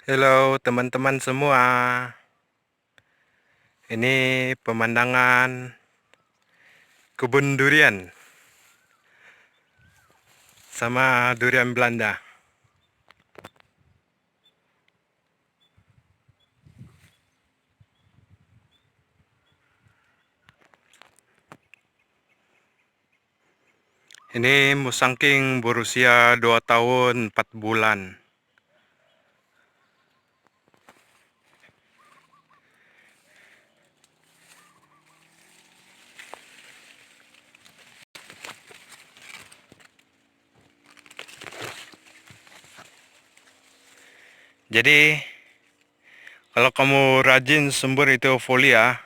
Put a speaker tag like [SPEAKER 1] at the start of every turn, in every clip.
[SPEAKER 1] Halo teman-teman semua. Ini pemandangan kebun durian sama durian Belanda. Ini musangking berusia 2 tahun 4 bulan. Jadi kalau kamu rajin sembur itu folia,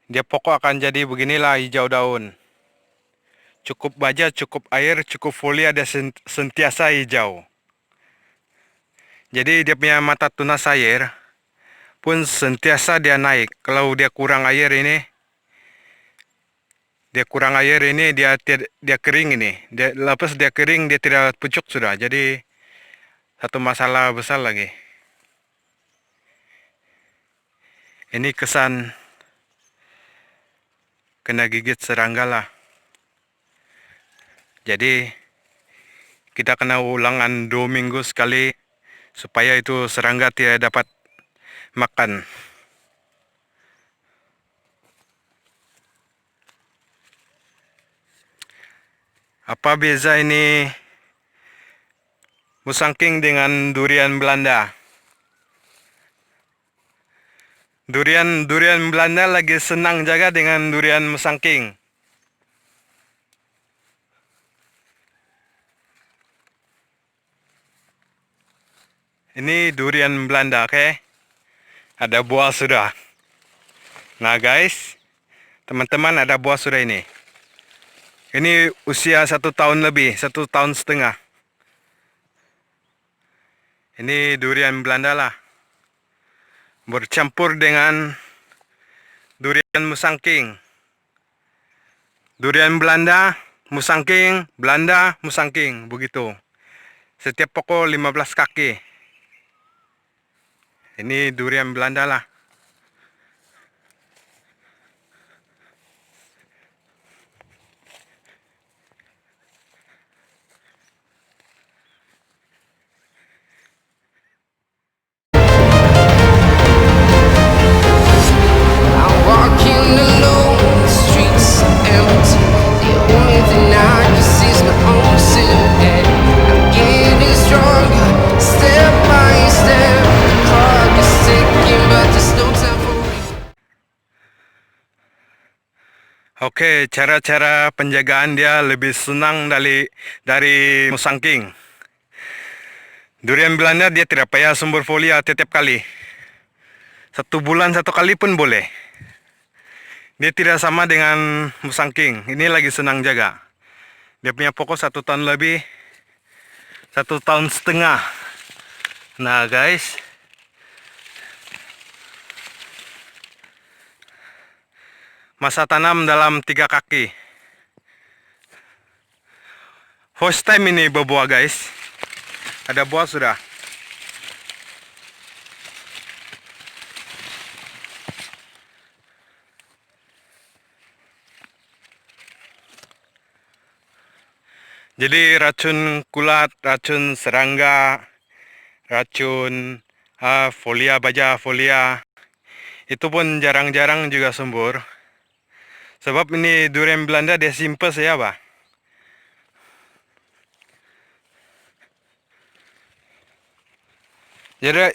[SPEAKER 1] dia pokok akan jadi beginilah hijau daun. Cukup baja, cukup air, cukup folia, dia sentiasa hijau. Jadi dia punya mata tunas air pun sentiasa dia naik. Kalau dia kurang air ini, dia kering ini. Dia lepas dia kering, dia tidak pucuk sudah. Jadi satu masalah besar lagi. Ini kesan kena gigit serangga lah. Jadi kita kena ulangan 2 minggu sekali supaya itu serangga tidak dapat makan. Apa beza ini musangking dengan durian Belanda? Durian Belanda lagi senang jaga dengan durian musangking. Ini durian Belanda, oke? Ada buah sudah. Nah guys, teman-teman, ada buah sudah ini. Ini usia 1 tahun lebih, 1 tahun setengah. Ini durian Belanda lah. Bercampur dengan durian musangking. Durian Belanda, musangking, Belanda, musangking, begitu. Setiap pokok 15 kaki. Ini durian Belanda lah.
[SPEAKER 2] I'm walking alone, the streets are empty. The only thing I can see is my own silhouette. I'm getting stronger, step by step. The clock is ticking, but there's no time for me.
[SPEAKER 1] Oke, cara-cara penjagaan dia lebih senang dari musangking. Durian Belanda dia tidak payah sumber folia setiap kali. 1 bulan 1 kali pun boleh. Dia tidak sama dengan musangking. Ini lagi senang jaga. Dia punya pokok 1 tahun lebih, 1 tahun setengah. Nah guys, masa tanam dalam 3 kaki. First time ini berbuah guys. Ada buah sudah. Jadi racun kulat, racun serangga, racun folia, baja folia, itu pun jarang-jarang juga sembur. Sebab ini durian Belanda dia simpel ya, Pak.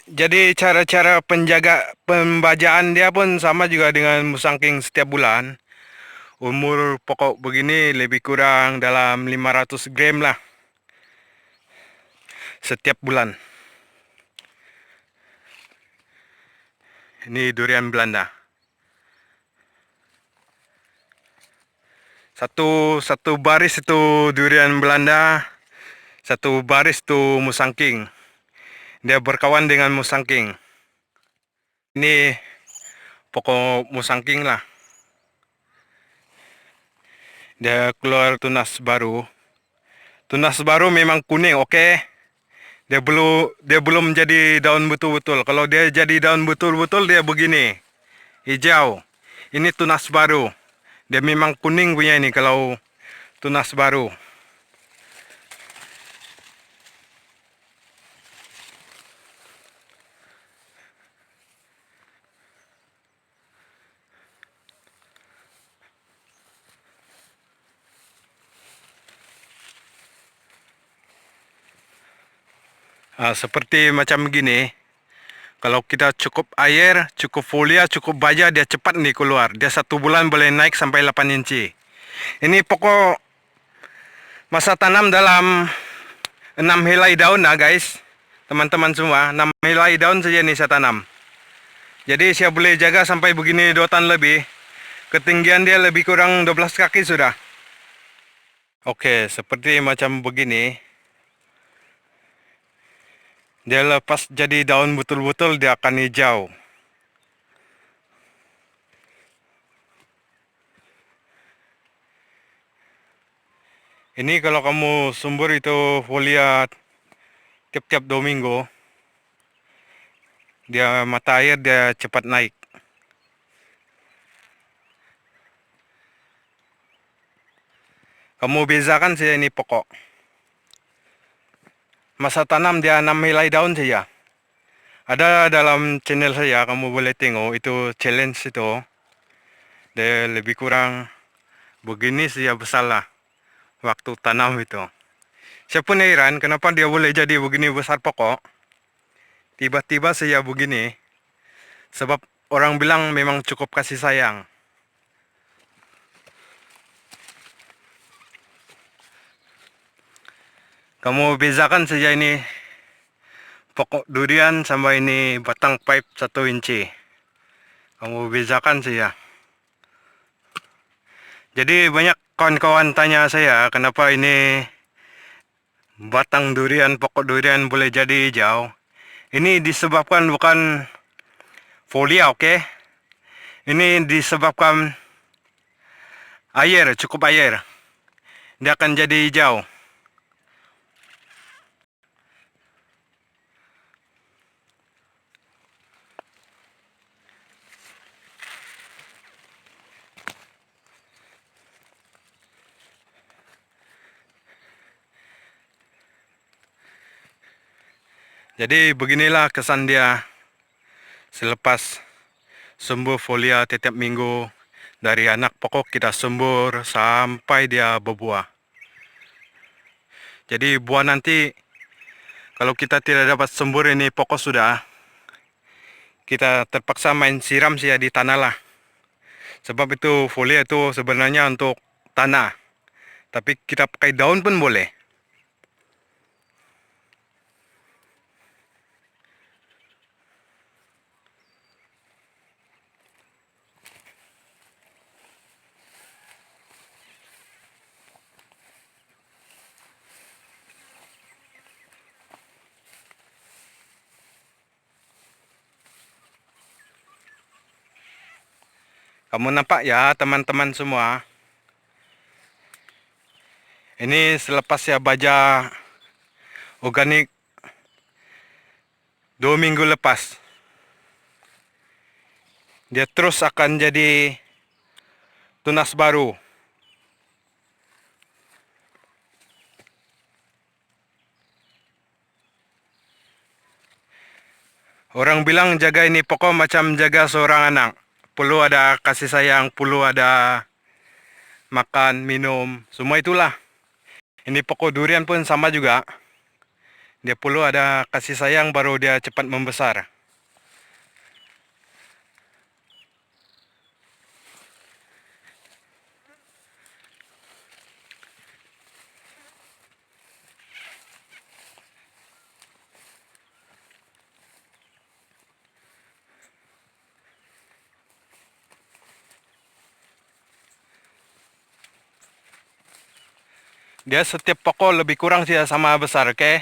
[SPEAKER 1] Jadi cara-cara pembajaan dia pun sama juga dengan musangking setiap bulan. Umur pokok begini lebih kurang dalam 500 gram lah setiap bulan. Ini durian Belanda. Satu baris itu durian Belanda, satu baris itu musangking. Dia berkawan dengan musangking. Ini pokok musangking lah. Dia keluar tunas baru. Tunas baru memang kuning, oke? Dia belum jadi daun betul-betul. Kalau dia jadi daun betul-betul dia begini, hijau. Ini tunas baru. Dia memang kuning punya ini kalau tunas baru. Seperti macam begini. Kalau kita cukup air, cukup folia, cukup baja, dia cepat nih keluar. Dia 1 bulan boleh naik sampai 8 inci. Ini pokok masa tanam dalam 6 helai daun guys. Teman-teman semua, 6 helai daun saja nih saya tanam. Jadi saya boleh jaga sampai begini 2 tahun lebih. Ketinggian dia lebih kurang 12 kaki sudah. Oke, seperti macam begini. Dia lepas jadi daun betul-betul dia akan hijau. Ini kalau kamu sumber itu folia tiap-tiap 2 minggu. Dia mata air dia cepat naik. Kamu bezakan saja ini pokok. Masa tanam dia 6 helai daun saja. Ada dalam channel saya, kamu boleh tengok itu challenge itu. Dia lebih kurang begini saja besar lah waktu tanam itu. Saya pun heran kenapa dia boleh jadi begini besar pokok. Tiba-tiba saja begini. Sebab orang bilang memang cukup kasih sayang. Kamu bezakan saja ini pokok durian sama ini batang pipe 1 inci. Kamu bezakan saja. Jadi banyak kawan-kawan tanya saya kenapa ini batang durian, pokok durian boleh jadi hijau. Ini disebabkan bukan folia, oke? Ini disebabkan air, cukup air. Dia akan jadi hijau. Jadi beginilah kesan dia selepas sumber folia setiap minggu. Dari anak pokok kita sumber sampai dia berbuah. Jadi buah nanti kalau kita tidak dapat sumber ini pokok sudah, kita terpaksa main siram saja di tanah lah. Sebab itu folia itu sebenarnya untuk tanah. Tapi kita pakai daun pun boleh. Kamu nampak ya teman-teman semua. Ini selepas ya baja organik 2 minggu lepas. Dia terus akan jadi tunas baru. Orang bilang jaga ini pokok macam jaga seorang anak. Perlu ada kasih sayang, perlu ada makan, minum, semua itulah. Ini pokok durian pun sama juga. Dia perlu ada kasih sayang baru dia cepat membesar. Dia setiap pokok lebih kurang sih sama besar, oke?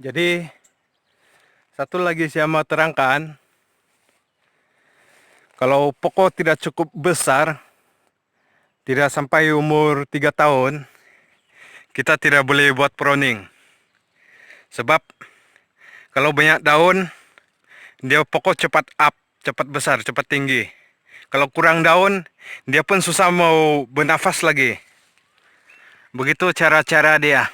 [SPEAKER 1] Jadi satu lagi saya mau terangkan, kalau pokok tidak cukup besar, tidak sampai umur 3 tahun, kita tidak boleh buat pruning. Sebab kalau banyak daun, dia pokok cepat up, cepat besar, cepat tinggi. Kalau kurang daun, dia pun susah mau bernafas lagi. Begitu cara-cara dia.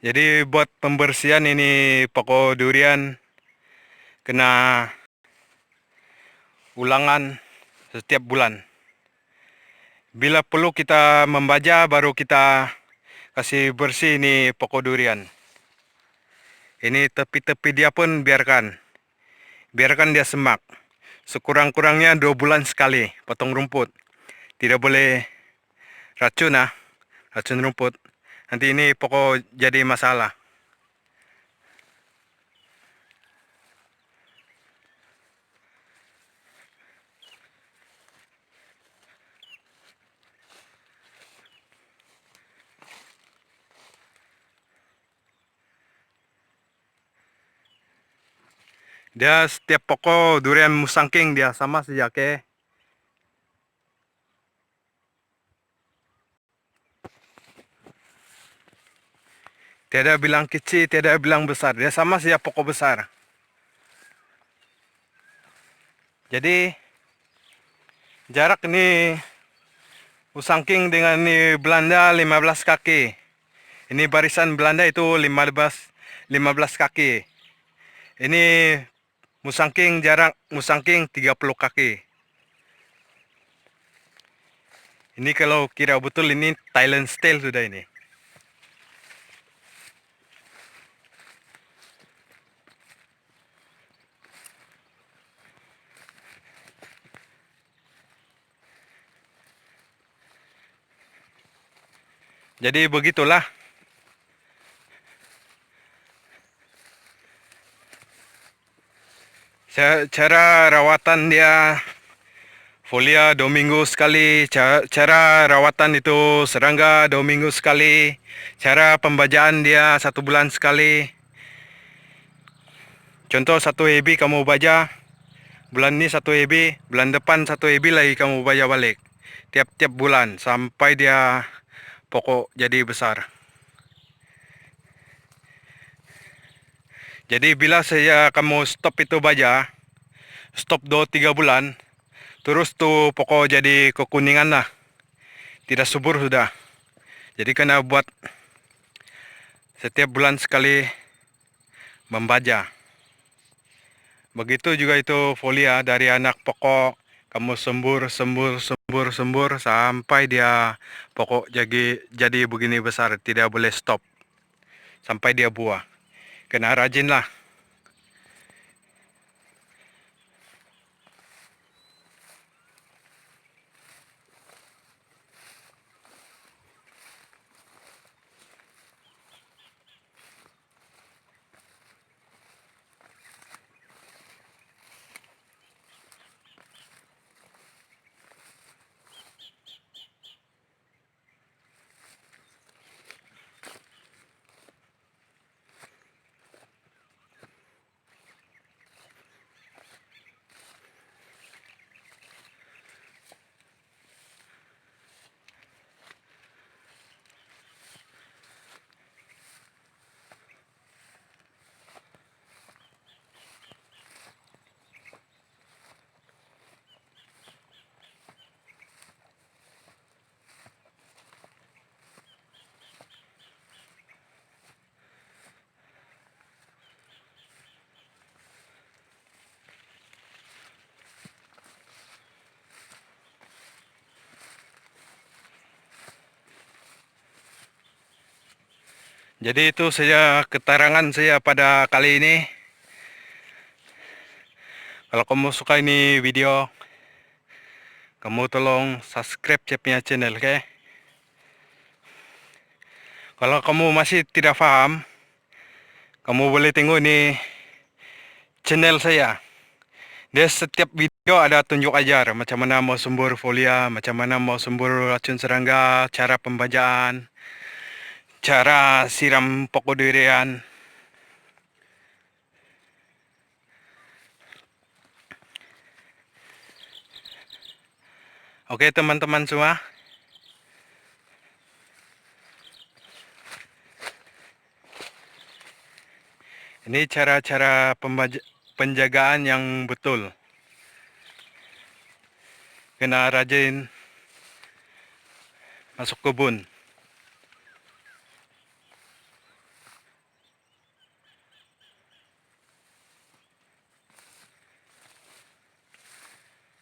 [SPEAKER 1] Jadi buat pembersihan ini pokok durian kena ulangan setiap bulan. Bila perlu kita membaja, baru kita kasih bersih ini pokok durian. Ini tepi-tepi dia pun biarkan dia semak. Sekurang-kurangnya 2 bulan sekali potong rumput. Tidak boleh racun racun rumput. Nanti ini pokok jadi masalah. Dia setiap pokok durian musangking dia sama saja ke. Tiada bilang kecil, tiada bilang besar. Dia sama saja pokok besar. Jadi jarak ini musangking dengan ini Belanda 15 kaki. Ini barisan Belanda itu 15 kaki. Ini musangking jarak musangking 30 kaki. Ini kalau kira betul ini Thailand style sudah ini. Jadi begitulah. Cara rawatan dia folia 2 minggu sekali. Cara rawatan itu serangga 2 minggu sekali. Cara pembajaan dia 1 bulan sekali. Contoh 1 EB kamu baja, bulan ini 1 EB, bulan depan 1 EB lagi kamu baja balik. Tiap-tiap bulan sampai dia pokok jadi besar. Jadi bila kamu stop itu baja, stop 2-3 bulan, terus tuh pokok jadi kekuningan lah. Tidak subur sudah. Jadi kena buat setiap bulan sekali membaja. Begitu juga itu folia dari anak pokok, kamu sembur sampai dia pokok jadi begini besar, tidak boleh stop sampai dia buah. Kena rajin lah. Jadi itu saja keterangan saya pada kali ini. Kalau kamu suka ini video, kamu tolong subscribe saya punya channel, oke? Kalau kamu masih tidak paham, kamu boleh tengok ini channel saya. Dia setiap video ada tunjuk ajar macam mana mau sembur folia, macam mana mau sembur racun serangga, cara pembajaan, cara siram pokok durian. Oke teman-teman semua. Ini cara-cara penjagaan yang betul. Kena rajin masuk kebun.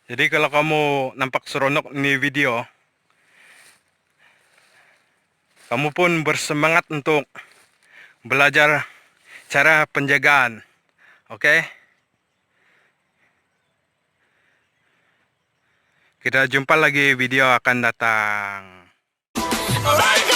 [SPEAKER 1] Jadi kalau kamu nampak seronok ini video, kamu pun bersemangat untuk belajar cara penjagaan. Oke? Kita jumpa lagi video akan datang.
[SPEAKER 2] Alright.